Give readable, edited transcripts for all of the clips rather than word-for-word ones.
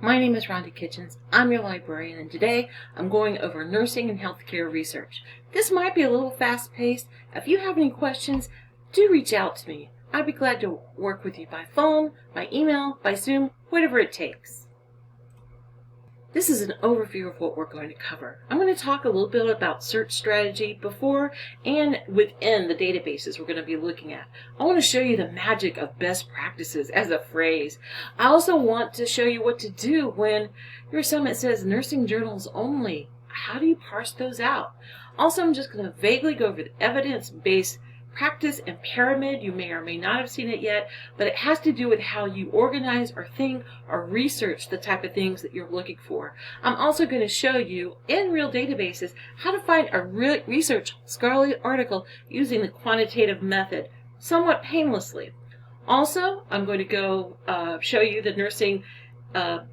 My name is Rhonda Kitchens. I'm your librarian, and today I'm going over nursing and healthcare research. This might be a little fast-paced. If you have any questions, do reach out to me. I'd be glad to work with you by phone, by email, by Zoom, whatever it takes. This is an overview of what we're going to cover. I'm going to talk a little bit about search strategy before and within the databases we're going to be looking at. I want to show you the magic of best practices as a phrase. I also want to show you what to do when your assignment says nursing journals only. How do you parse those out? Also, I'm just going to vaguely go over the evidence-based practice and pyramid. You may or may not have seen it yet, but it has to do with how you organize or think or research the type of things that you're looking for. I'm also going to show you in real databases how to find a research scholarly article using the quantitative method somewhat painlessly. Also, I'm going to go show you the nursing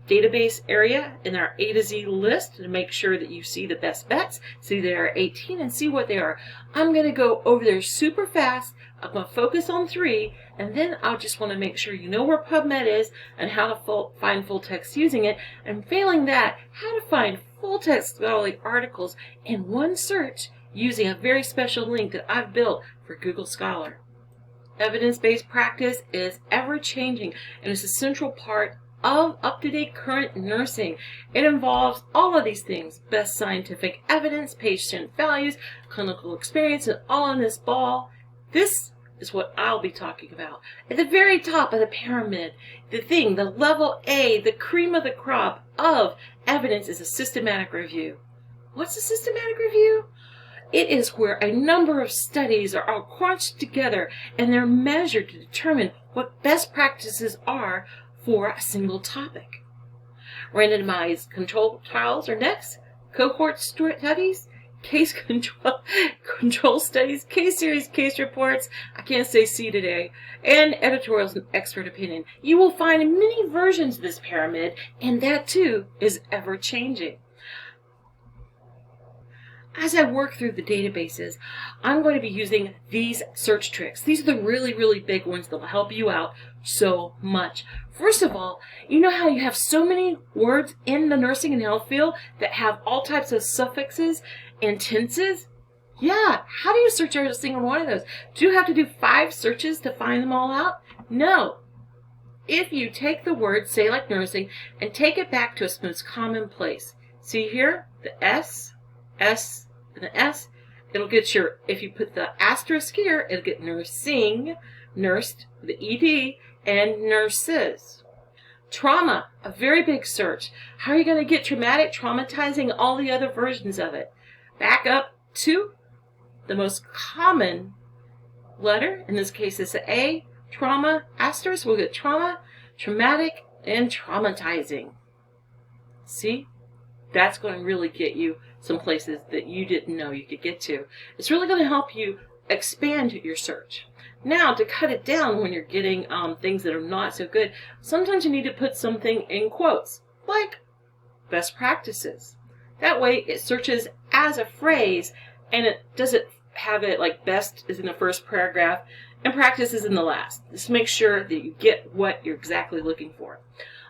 database area in our A to Z list to make sure that you see the best bets, see there are 18, and see what they are. I'm going to go over there super fast. I'm going to focus on 3, and then I'll just want to make sure you know where PubMed is and how to find full text using it, and failing that, how to find full text scholarly articles in one search using a very special link that I've built for Google Scholar. Evidence-based practice is ever-changing and is a central part of up-to-date current nursing. It involves all of these things: best scientific evidence, patient values, clinical experience, and all in this ball. This is what I'll be talking about. At the very top of the pyramid, the level A, the cream of the crop of evidence is a systematic review. What's a systematic review? It is where a number of studies are all crunched together and they're measured to determine what best practices are for a single topic. Randomized control trials are next. Cohort studies, case control studies, case series, case reports, I can't say C today, and editorials and expert opinion. You will find many versions of this pyramid, and that too is ever changing. As I work through the databases, I'm going to be using these search tricks. These are the really big ones that will help you out so much. First of all, you know how you have so many words in the nursing and health field that have all types of suffixes and tenses? Yeah, how do you search every single one of those? Do you have to do 5 searches to find them all out? No. If you take the word, say like nursing, and take it back to its most common place. See here, the S, and the S, it'll get your, if you put the asterisk here, it'll get nursing, nursed, the ED, and nurses. Trauma, a very big search. How are you going to get traumatic, traumatizing, all the other versions of it? Back up to the most common letter, in this case it's an A, trauma, asterisk, we'll get trauma, traumatic, and traumatizing. See? That's going to really get you some places that you didn't know you could get to. It's really going to help you expand your search. Now, to cut it down when you're getting things that are not so good, sometimes you need to put something in quotes, like best practices. That way it searches as a phrase, and it doesn't have it like best is in the first paragraph and practice is in the last. Just make sure that you get what you're exactly looking for.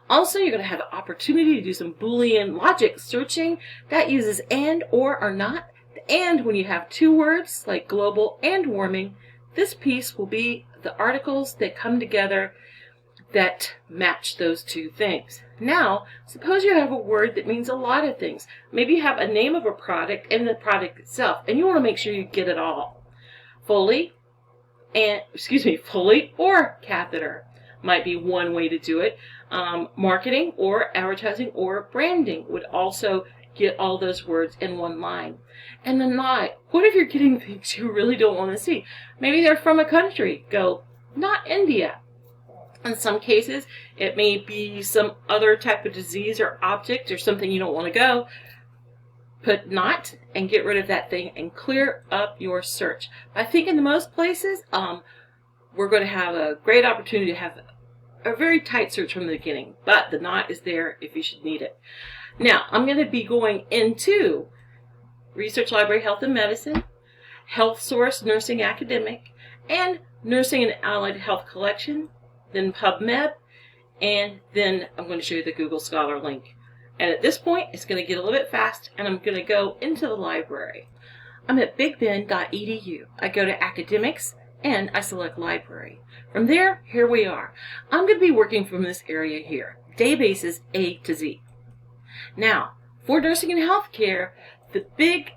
Also, you're going to have an opportunity to do some Boolean logic searching. That uses and, or not. The and, when you have 2 words like global and warming, this piece will be the articles that come together that match those 2 things. Now, suppose you have a word that means a lot of things. Maybe you have a name of a product and the product itself, and you want to make sure you get it all. Foley or catheter might be one way to do it. Marketing or advertising or branding would also get all those words in one line. And then not. What if you're getting things you really don't want to see? Maybe they're from a country. Go, not India. In some cases, it may be some other type of disease or object or something you don't want to go. Put not and get rid of that thing and clear up your search. I think in the most places, we're going to have a great opportunity to have a very tight search from the beginning, but the not is there if you should need it. Now, I'm going to be going into Research Library Health and Medicine, Health Source Nursing Academic, and Nursing and Allied Health Collection, then PubMed, and then I'm going to show you the Google Scholar link. And at this point, it's going to get a little bit fast, and I'm going to go into the library. I'm at bigbend.edu. I go to Academics, and I select Library. From there, here we are. I'm going to be working from this area here, databases A to Z. Now, for nursing and healthcare, the big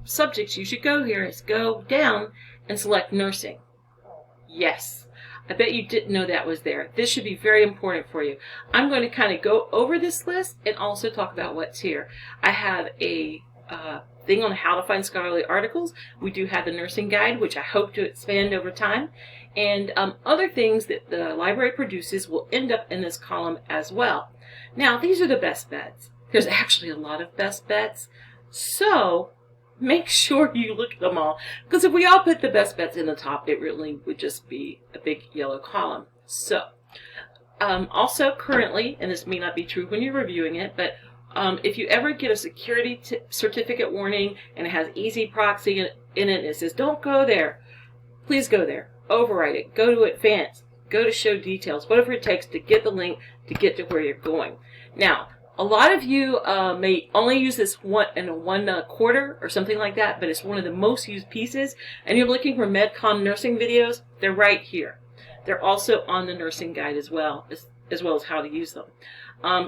subjects you should go here is go down and select nursing. Yes, I bet you didn't know that was there. This should be very important for you. I'm going to kind of go over this list and also talk about what's here. I have a thing on how to find scholarly articles. We do have the nursing guide, which I hope to expand over time. And other things that the library produces will end up in this column as well. Now, these are the best bets. There's actually a lot of best bets. So make sure you look at them all, because if we all put the best bets in the top, it really would just be a big yellow column. So also currently, and this may not be true when you're reviewing it, but if you ever get a security certificate warning and it has easy proxy in it and it says don't go there, please go there. Overwrite it. Go to advanced. Go to show details. Whatever it takes to get the link to get to where you're going. Now, a lot of you may only use this in one quarter or something like that, but it's one of the most used pieces. And you're looking for MedCom nursing videos, they're right here. They're also on the nursing guide as well as how to use them.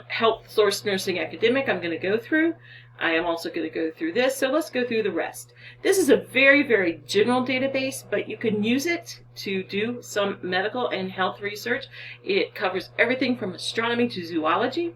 Health Source Nursing Academic, I'm going to go through. I am also going to go through this, so let's go through the rest. This is a very, very general database, but you can use it to do some medical and health research. It covers everything from astronomy to zoology.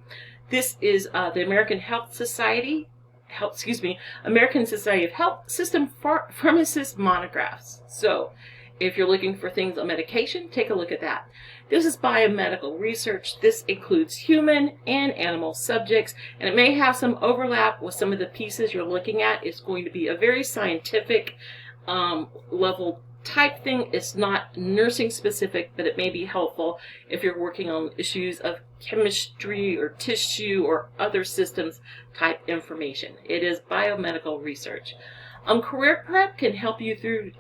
This is the American Society of Health System Pharmacist Monographs. So if you're looking for things on medication, take a look at that. This is biomedical research. This includes human and animal subjects, and it may have some overlap with some of the pieces you're looking at. It's going to be a very scientific level type thing. It's not nursing specific, but it may be helpful if you're working on issues of chemistry or tissue or other systems type information. It is biomedical research. Career prep can help you through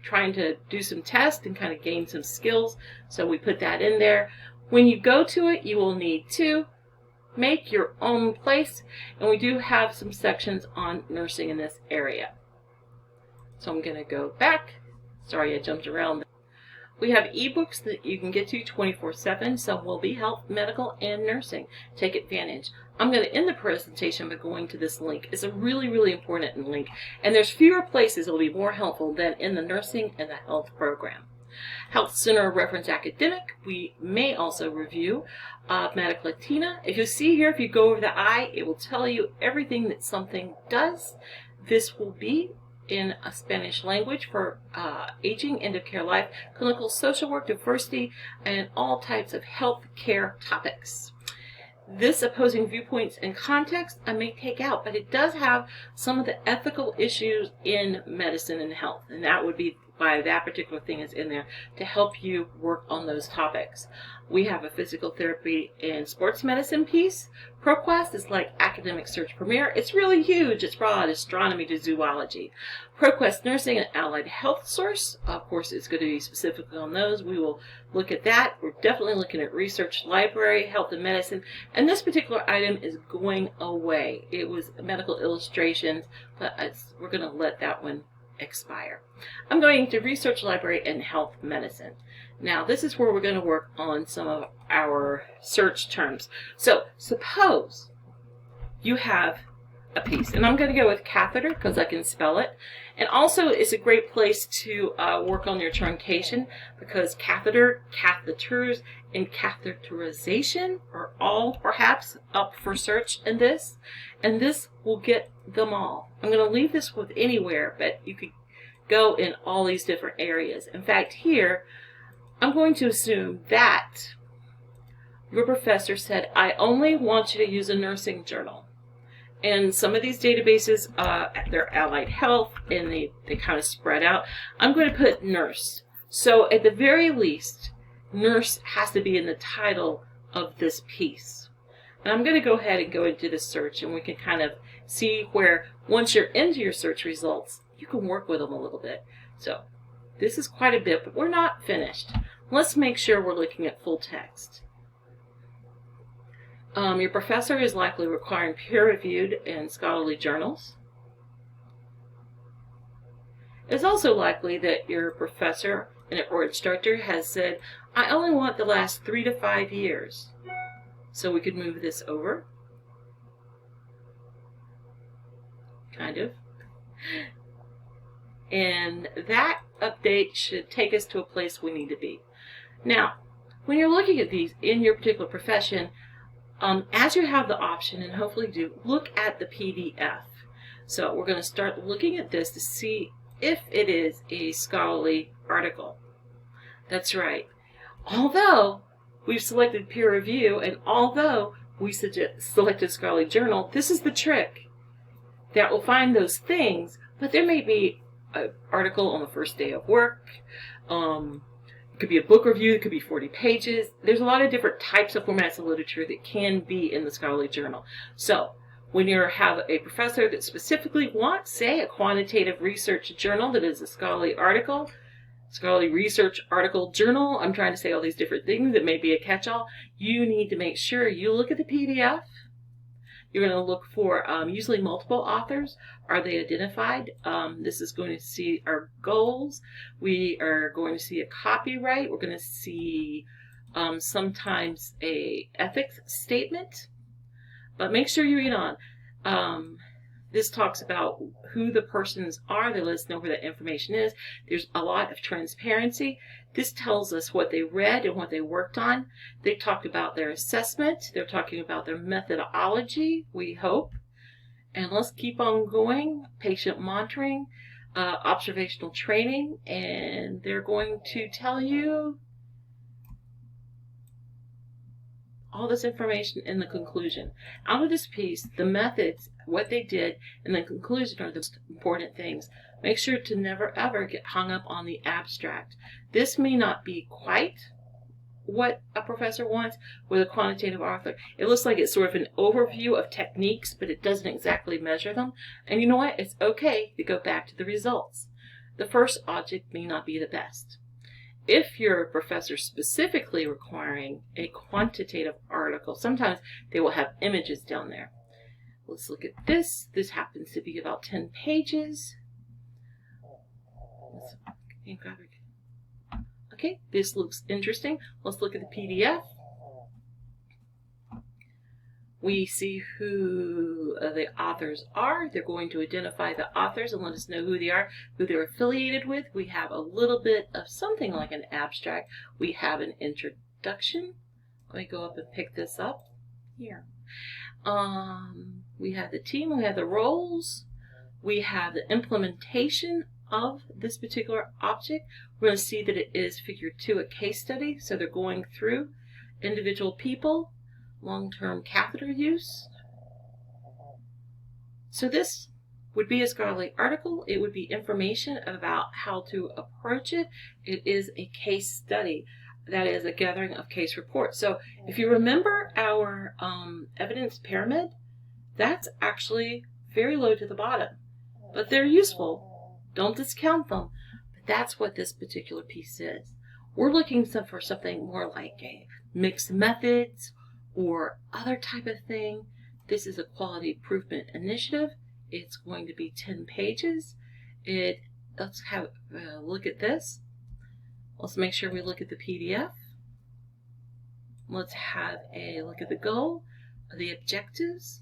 trying to do some tests and kind of gain some skills, so we put that in there. When you go to it, you will need to make your own place, and we do have some sections on nursing in this area. So I'm going to go back. Sorry, I jumped around. We have ebooks that you can get to 24/7. Some will be health, medical, and nursing. Take advantage. I'm going to end the presentation by going to this link. It's a really, really important link, and there's fewer places that will be more helpful than in the nursing and the health program. Health Center Reference Academic, we may also review Medic Latina. If you see here, if you go over the I, it will tell you everything that something does. This will be in a Spanish language for aging, end of care life, clinical social work, diversity, and all types of health care topics. This opposing viewpoints and context I may take out, but it does have some of the ethical issues in medicine and health, and that would be why that particular thing is in there to help you work on those topics. We have a physical therapy and sports medicine piece. ProQuest is like Academic Search Premier. It's really huge. It's broad, astronomy to zoology. ProQuest Nursing and Allied Health Source, of course, it's going to be specifically on those. We will look at that. We're definitely looking at research, library, health and medicine. And this particular item is going away. It was medical illustrations, but we're going to let that one expire. I'm going to research, library, and health medicine. Now, this is where we're going to work on some of our search terms. So, suppose you have a piece, and I'm going to go with catheter because I can spell it. And also, it's a great place to work on your truncation because catheter, catheters, and catheterization are all perhaps up for search in this, and this will get them all. I'm going to leave this with anywhere, but you could go in all these different areas. In fact, here, I'm going to assume that your professor said, I only want you to use a nursing journal. And some of these databases, they're allied health, and they kind of spread out. I'm going to put nurse. So at the very least, nurse has to be in the title of this piece. And I'm going to go ahead and go into the search, and we can kind of see where once you're into your search results, you can work with them a little bit. So this is quite a bit, but we're not finished. Let's make sure we're looking at full text. Your professor is likely requiring peer-reviewed and scholarly journals. It's also likely that your professor or instructor has said, I only want the last 3 to 5 years. So we could move this over. Kind of. And that update should take us to a place we need to be. Now, when you're looking at these in your particular profession, as you have the option, and hopefully do, look at the PDF. So we're going to start looking at this to see if it is a scholarly article. That's right. Although we've selected peer review, and although we selected scholarly journal, this is the trick. That will find those things, but there may be an article on the first day of work. It could be a book review. It could be 40 pages. There's a lot of different types of formats of literature that can be in the scholarly journal. So when you have a professor that specifically wants, say, a quantitative research journal that is a scholarly article, scholarly research article journal, I'm trying to say all these different things that may be a catch-all, you need to make sure you look at the PDF. You're going to look for usually multiple authors. Are they identified? This is going to see our goals. We are going to see a copyright. We're going to see sometimes a ethics statement. But make sure you read on. This talks about who the persons are. They let us know where that information is. There's a lot of transparency. This tells us what they read and what they worked on. They talked about their assessment. They're talking about their methodology, we hope. And let's keep on going. Patient monitoring, observational training, and they're going to tell you all this information in the conclusion. Out of this piece, the methods, what they did, and the conclusion are the most important things. Make sure to never ever get hung up on the abstract. This may not be quite what a professor wants with a quantitative author. It looks like it's sort of an overview of techniques, but it doesn't exactly measure them. And you know what? It's okay to go back to the results. The first object may not be the best. If you're a professor specifically requiring a quantitative article, sometimes they will have images down there. Let's look at this. This happens to be about 10 pages. Okay, this looks interesting. Let's look at the PDF. We see who the authors are. They're going to identify the authors and let us know who they are, who they're affiliated with. We have a little bit of something like an abstract. We have an introduction. Let me go up and pick this up here. We have the team. We have the roles. We have the implementation of this particular object. We're going to see that it is figure 2, a case study. So they're going through individual people. Long-term catheter use. So this would be a scholarly article. It would be information about how to approach it. It is a case study. That is a gathering of case reports. So if you remember our evidence pyramid, that's actually very low to the bottom. But they're useful. Don't discount them. But that's what this particular piece is. We're looking for something more like a mixed methods or other type of thing. This is a quality improvement initiative. It's going to be 10 pages. Let's have a look at this. Let's make sure we look at the PDF. Let's have a look at the goal, the objectives.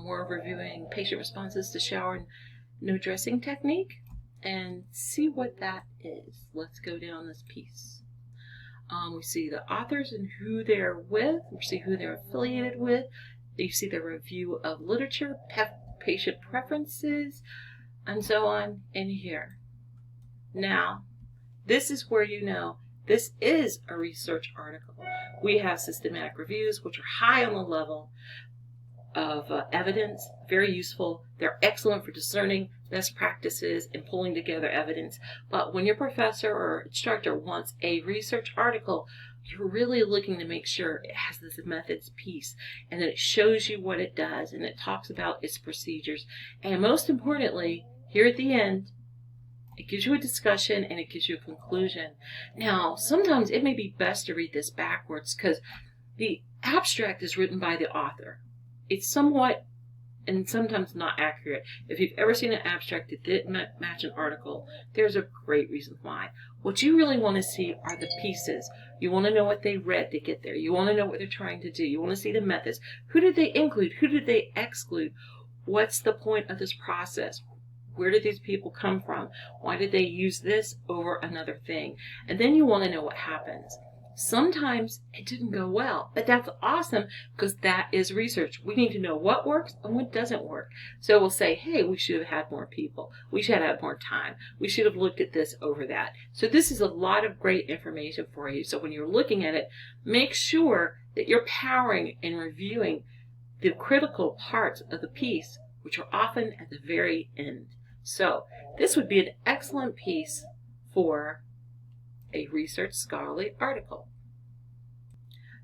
We're reviewing patient responses to shower and no dressing technique and see what that is. Let's go down this piece. We see the authors and who they're with. We see who they're affiliated with. You see the review of literature, patient preferences, and so on in here. Now, this is where you know this is a research article. We have systematic reviews, which are high on the level of evidence, very useful. They're excellent for discerning best practices and pulling together evidence. But when your professor or instructor wants a research article, you're really looking to make sure it has this methods piece and that it shows you what it does and it talks about its procedures. And most importantly, here at the end, it gives you a discussion and it gives you a conclusion. Now, sometimes it may be best to read this backwards because the abstract is written by the author. It's somewhat and sometimes not accurate. If you've ever seen an abstract that didn't match an article, there's a great reason why. What you really want to see are the pieces. You want to know what they read to get there. You want to know what they're trying to do. You want to see the methods. Who did they include? Who did they exclude? What's the point of this process? Where did these people come from? Why did they use this over another thing? And then you want to know what happens. Sometimes it didn't go well, but that's awesome because that is research. We need to know what works and what doesn't work. So we'll say, hey, we should have had more people. We should have had more time. We should have looked at this over that. So this is a lot of great information for you. So when you're looking at it, make sure that you're powering and reviewing the critical parts of the piece, which are often at the very end. So this would be an excellent piece for a research scholarly article.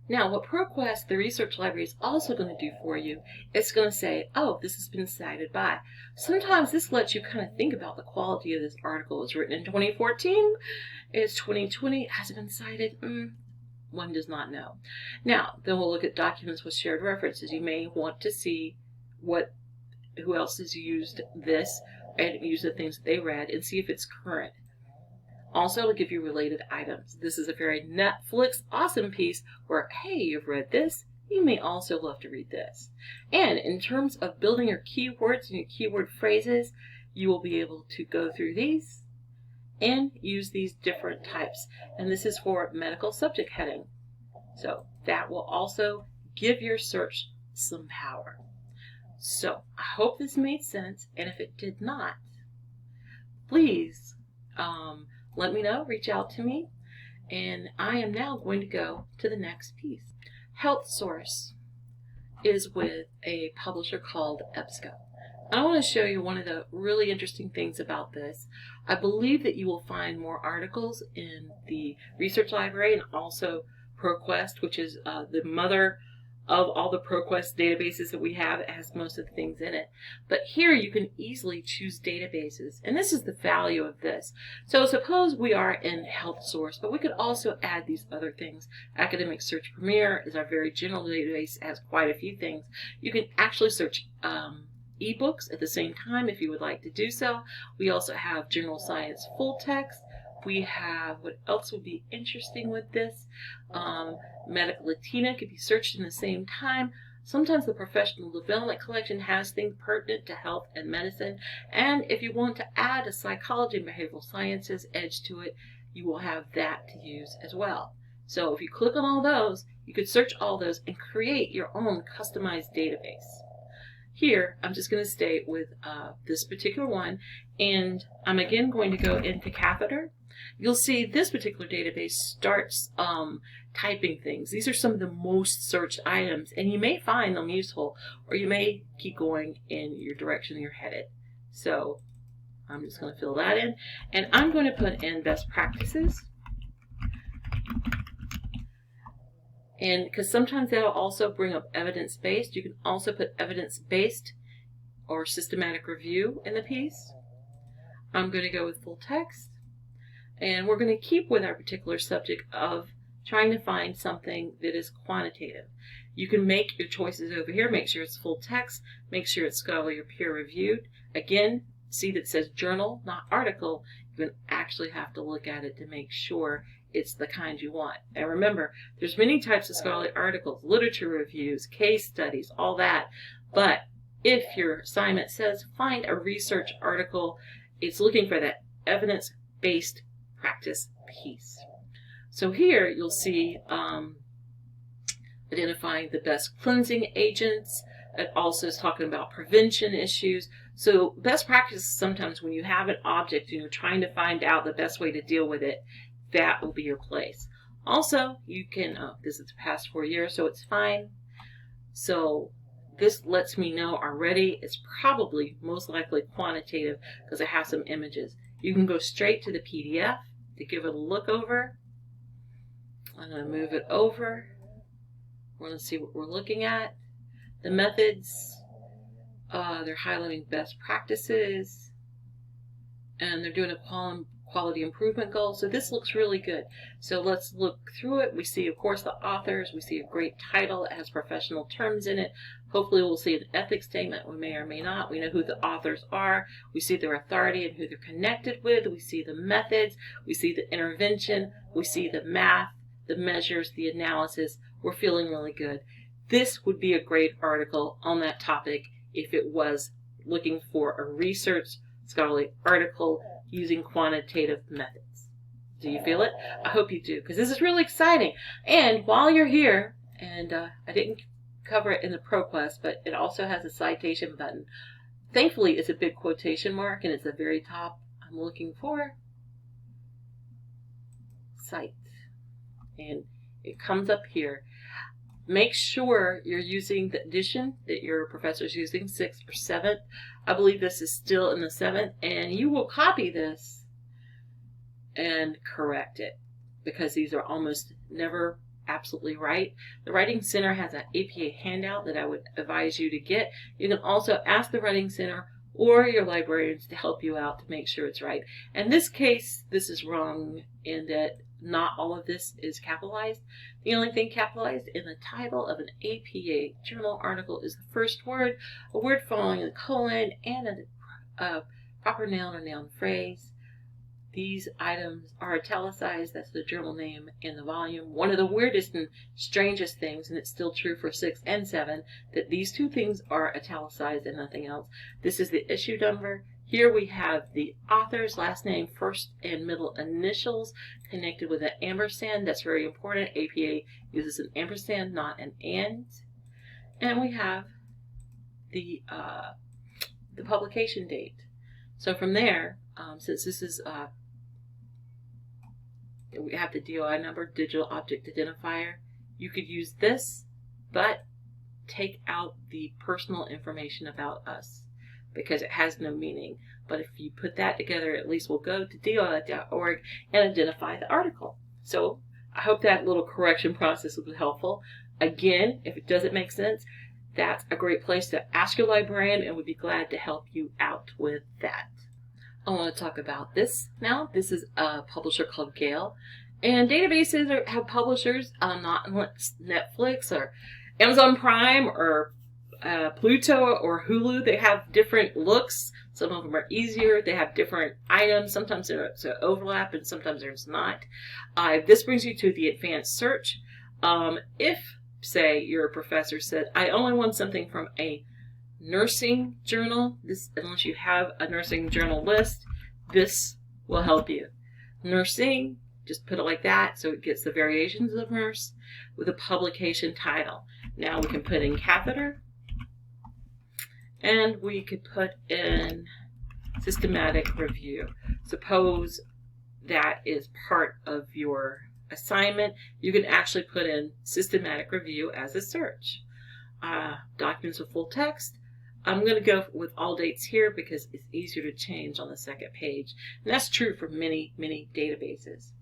Now, what ProQuest, the research library, is also going to do for you, it's going to say, oh, this has been cited by. Sometimes this lets you kind of think about the quality of this article. It was written in 2014, it's 2020, has it been cited? One does not know. Now, then we'll look at documents with shared references. You may want to see who else has used this and use the things that they read and see if it's current. Also, it'll give you related items. This is a very Netflix awesome piece where, hey, you've read this, you may also love to read this. And in terms of building your keywords and your keyword phrases, you will be able to go through these and use these different types. And this is for medical subject heading. So that will also give your search some power. So I hope this made sense. And if it did not, please, let me know, reach out to me, and I am now going to go to the next piece. Health Source is with a publisher called Ebsco. I want to show you one of the really interesting things about this. I believe that you will find more articles in the research library and also ProQuest, which is the mother of all the ProQuest databases that we have. It has most of the things in it. But here you can easily choose databases. And this is the value of this. So suppose we are in Health Source, but we could also add these other things. Academic Search Premier is our very general database. It has quite a few things. You can actually search ebooks at the same time if you would like to do so. We also have General Science Full Text. We have, what else would be interesting with this? Medical Latina could be searched in the same time. Sometimes the Professional Development Collection has things pertinent to health and medicine. And if you want to add a psychology and behavioral sciences edge to it, you will have that to use as well. So if you click on all those, you could search all those and create your own customized database. Here, I'm just going to stay with this particular one, and I'm again going to go into Catheter. You'll see this particular database starts typing things. These are some of the most searched items, and you may find them useful, or you may keep going in your direction you're headed. So I'm just going to fill that in, and I'm going to put in best practices. And because sometimes that'll also bring up evidence-based. You can also put evidence-based or systematic review in the piece. I'm going to go with full text. And we're going to keep with our particular subject of trying to find something that is quantitative. You can make your choices over here. Make sure it's full text. Make sure it's scholarly or peer-reviewed. Again, see that it says journal, not article. You can actually have to look at it to make sure it's the kind you want. And remember, there's many types of scholarly articles, literature reviews, case studies, all that. But if your assignment says find a research article, it's looking for that evidence-based practice piece. So here you'll see identifying the best cleansing agents. It also is talking about prevention issues. So best practices, sometimes when you have an object and you're trying to find out the best way to deal with it, that will be your place. Also, you can, this is the past 4 years, so it's fine. So this lets me know already it's probably most likely quantitative because I have some images. You can go straight to the PDF to give it a look over. I'm going to move it over. We're going to see what we're looking at. The methods, they're highlighting best practices, and they're doing a quality improvement goals. So this looks really good. So let's look through it. We see, of course, the authors. We see a great title. It has professional terms in it. Hopefully we'll see an ethics statement. We may or may not. We know who the authors are. We see their authority and who they're connected with. We see the methods. We see the intervention. We see the math, the measures, the analysis. We're feeling really good. This would be a great article on that topic if it was looking for a research scholarly article using quantitative methods. Do you feel it? I hope you do, because this is really exciting. And while you're here, and I didn't cover it in the ProQuest, but it also has a citation button. Thankfully, it's a big quotation mark, and it's the very top. I'm looking for cite, and it comes up here. Make sure you're using the edition that your professor's using, 6th or 7th. I believe this is still in the 7th, and you will copy this and correct it, because these are almost never absolutely right. The Writing Center has an APA handout that I would advise you to get. You can also ask the Writing Center or your librarians to help you out to make sure it's right. In this case, this is wrong in that not all of this is capitalized. The only thing capitalized in the title of an APA journal article is the first word, a word following a colon, and a proper noun or noun phrase. These items are italicized. That's the journal name and the volume. One of the weirdest and strangest things, and it's still true for 6 and 7, that these two things are italicized and nothing else. This is the issue number. Here we have the author's last name, first and middle initials, connected with an ampersand. That's very important. APA uses an ampersand, not an and. And we have the publication date. So from there, since this is we have the DOI number, Digital Object Identifier, you could use this, but take out the personal information about us, because it has no meaning. But if you put that together, at least we'll go to DOI.org and identify the article. So I hope that little correction process was helpful. Again, if it doesn't make sense, that's a great place to ask your librarian, and we'd be glad to help you out with that. I want to talk about this now. This is a publisher called Gale. And databases have publishers, not Netflix or Amazon Prime or Pluto or Hulu. They have different looks. Some of them are easier. They have different items. Sometimes there's an overlap and sometimes there's not. This brings you to the advanced search. If, say, your professor said, I only want something from a nursing journal, unless you have a nursing journal list, this will help you. Nursing, just put it like that so it gets the variations of nurse with a publication title. Now we can put in catheter, and we could put in systematic review. Suppose that is part of your assignment. You can actually put in systematic review as a search. Documents with full text. I'm going to go with all dates here because it's easier to change on the second page. And that's true for many, many databases.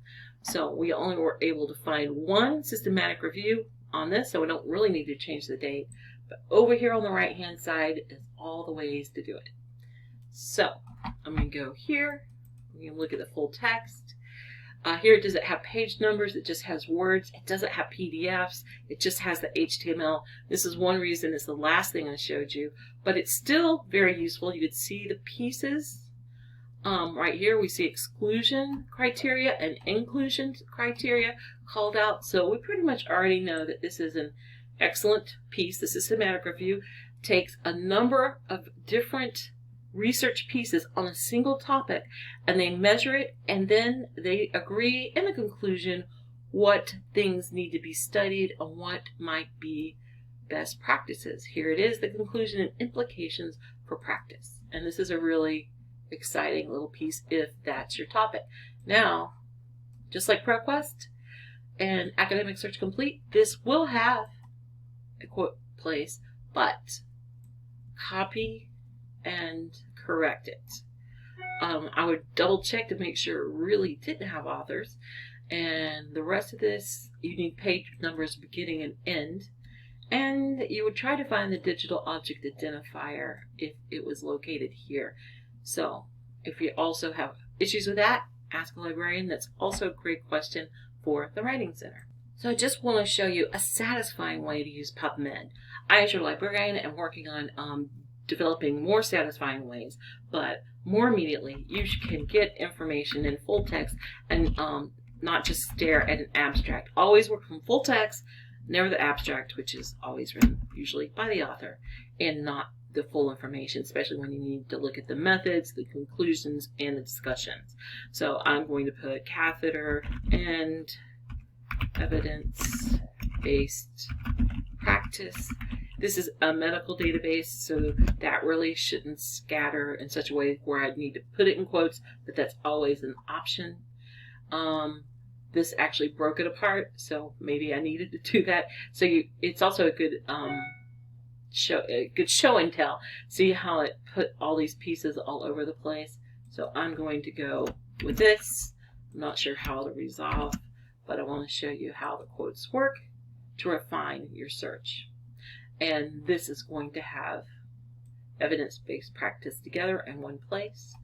So we only were able to find one systematic review on this, so we don't really need to change the date. But over here on the right-hand side is all the ways to do it. So I'm going to go here. We can look at the full text. Here, does it have page numbers? It just has words. It doesn't have PDFs. It just has the HTML. This is one reason it's the last thing I showed you, but it's still very useful. You could see the pieces. Right here we see exclusion criteria and inclusion criteria called out. So we pretty much already know that this is an excellent piece. The systematic review takes a number of different research pieces on a single topic, and they measure it, and then they agree in the conclusion what things need to be studied and what might be best practices. Here it is, the conclusion and implications for practice. And this is a really exciting little piece if that's your topic. Now, just like ProQuest and Academic Search Complete, this will have a quote place, but copy and correct it. I would double check to make sure it really didn't have authors. And the rest of this, you need page numbers beginning and end. And you would try to find the digital object identifier if it was located here. So if you also have issues with that, Ask a Librarian. That's also a great question for the Writing Center. So I just want to show you a satisfying way to use PubMed. I, as your librarian, am working on developing more satisfying ways, but more immediately, you can get information in full text and not just stare at an abstract. Always work from full text, never the abstract, which is always written usually by the author, and not the full information, especially when you need to look at the methods, the conclusions, and the discussions. So I'm going to put catheter and evidence-based practice. This is a medical database, so that really shouldn't scatter in such a way where I need to put it in quotes, but that's always an option. This actually broke it apart, so maybe I needed to do that. So it's also a good show and tell. See how it put all these pieces all over the place? So I'm going to go with this. I'm not sure how to resolve, but I want to show you how the quotes work to refine your search. And this is going to have evidence-based practice together in one place.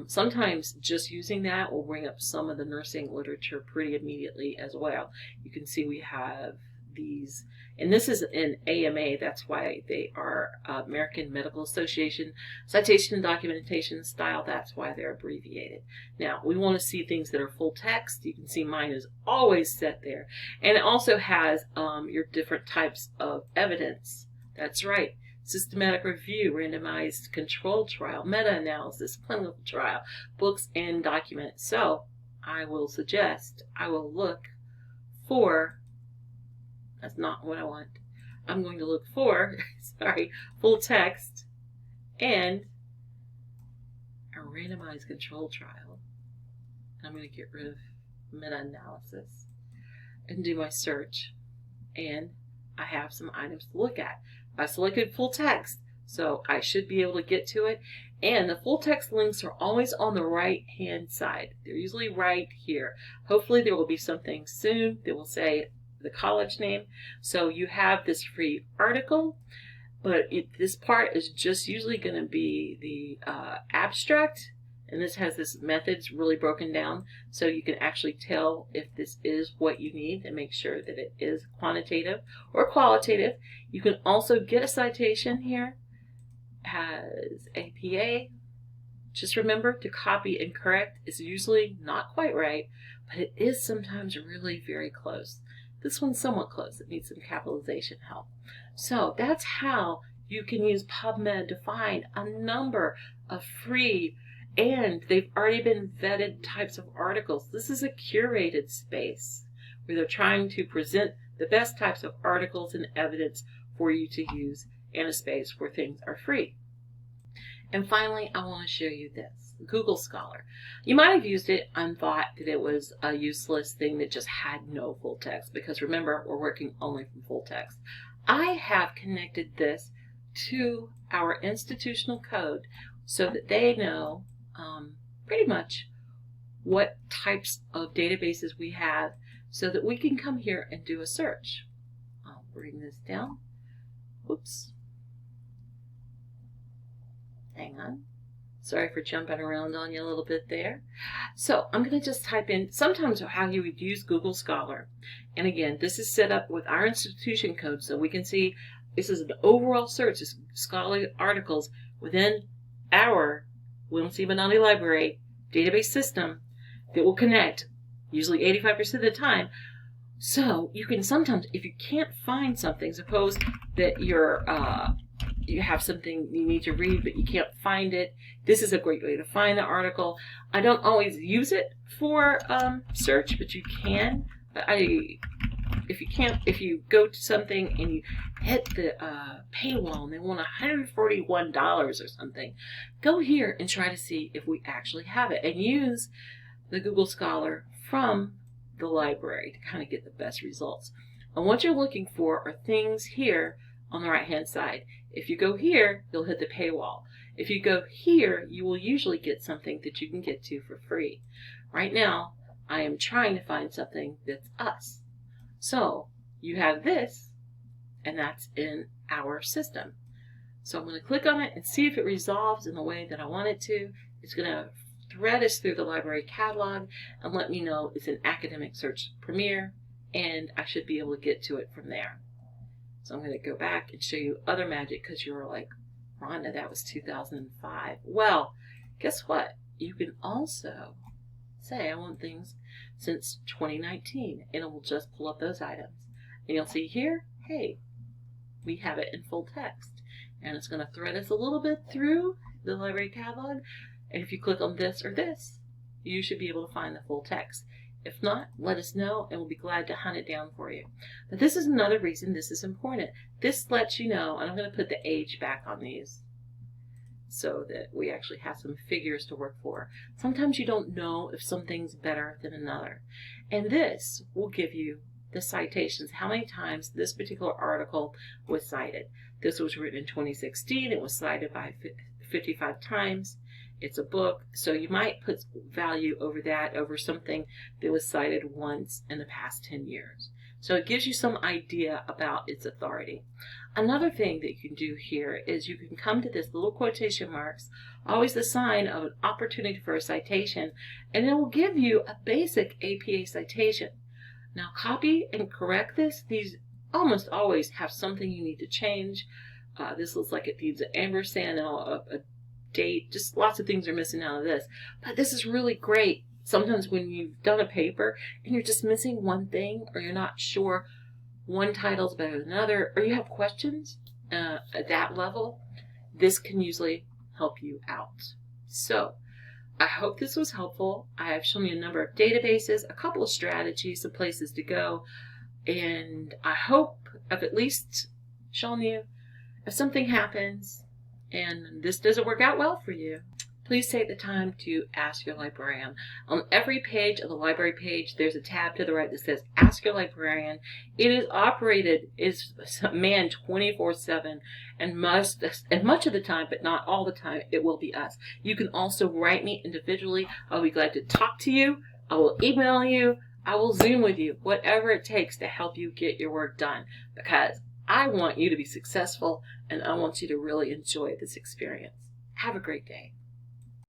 Sometimes just using that will bring up some of the nursing literature pretty immediately as well. You can see we have these, and this is an AMA, that's why they are American Medical Association Citation and Documentation Style, that's why they're abbreviated. Now, we want to see things that are full text. You can see mine is always set there. And it also has your different types of evidence. That's right. Systematic review, randomized controlled trial, meta-analysis, clinical trial, books, and documents. So I will look for, that's not what I want. I'm going to look for, full text and a randomized controlled trial. I'm going to get rid of meta-analysis and do my search. And I have some items to look at. I selected full text, so I should be able to get to it. And the full text links are always on the right hand side. They're usually right here. Hopefully there will be something soon that will say the college name. So you have this free article, but this part is just usually going to be the abstract. And this has this methods really broken down, so you can actually tell if this is what you need and make sure that it is quantitative or qualitative. You can also get a citation here as APA. Just remember to copy and correct is usually not quite right, but it is sometimes really very close. This one's somewhat close. It needs some capitalization help. So that's how you can use PubMed to find a number of free, and they've already been vetted types of articles. This is a curated space where they're trying to present the best types of articles and evidence for you to use in a space where things are free. And finally, I want to show you this, Google Scholar. You might have used it and thought that it was a useless thing that just had no full text, because remember, we're working only from full text. I have connected this to our institutional code so that they know pretty much what types of databases we have, so that we can come here and do a search. I'll bring this down. Whoops. Hang on. Sorry for jumping around on you a little bit there. So I'm going to just type in sometimes how you would use Google Scholar. And again, this is set up with our institution code, so we can see this is an overall search of scholarly articles within our William C. Benatti Library database system that will connect, usually 85% of the time. So you can sometimes, if you can't find something, suppose that you have something you need to read but you can't find it, this is a great way to find the article. I don't always use it for search, but you can. If you go to something and you hit the paywall and they want $141 or something, go here and try to see if we actually have it, and use the Google Scholar from the library to kind of get the best results. And what you're looking for are things here on the right hand side. If you go here, you'll hit the paywall. If you go here, you will usually get something that you can get to for free. Right now, I am trying to find something that's us. So you have this, and that's in our system. So I'm going to click on it and see if it resolves in the way that I want it to. It's going to thread us through the library catalog and let me know it's an academic search premiere, and I should be able to get to it from there. So I'm going to go back and show you other magic, because you were like, Rhonda, that was 2005. Well, guess what? You can also say, I want things since 2019, and it will just pull up those items. And you'll see here, hey, we have it in full text. And it's going to thread us a little bit through the library catalog. And if you click on this or this, you should be able to find the full text. If not, let us know and we'll be glad to hunt it down for you. But this is another reason this is important. This lets you know, and I'm going to put the age back on these so that we actually have some figures to work for. Sometimes you don't know if something's better than another. And this will give you the citations, how many times this particular article was cited. This was written in 2016. It was cited by 55 times. It's a book, so you might put value over that, over something that was cited once in the past 10 years. So it gives you some idea about its authority. Another thing that you can do here is you can come to this little quotation marks, always the sign of an opportunity for a citation, and it will give you a basic APA citation. Now copy and correct this. These almost always have something you need to change. This looks like it needs an ampersand, a date, just lots of things are missing out of this. But this is really great. Sometimes when you've done a paper and you're just missing one thing, or you're not sure one title's better than another, or you have questions at that level, this can usually help you out. So I hope this was helpful. I have shown you a number of databases, a couple of strategies, some places to go, and I hope I've at least shown you if something happens and this doesn't work out well for you, please take the time to ask your librarian. On every page of the library page, there's a tab to the right that says Ask Your Librarian. It is operated, is manned 24/7, and much of the time, but not all the time, it will be us. You can also write me individually. I'll be glad to talk to you. I will email you. I will Zoom with you, whatever it takes to help you get your work done, because I want you to be successful and I want you to really enjoy this experience. Have a great day.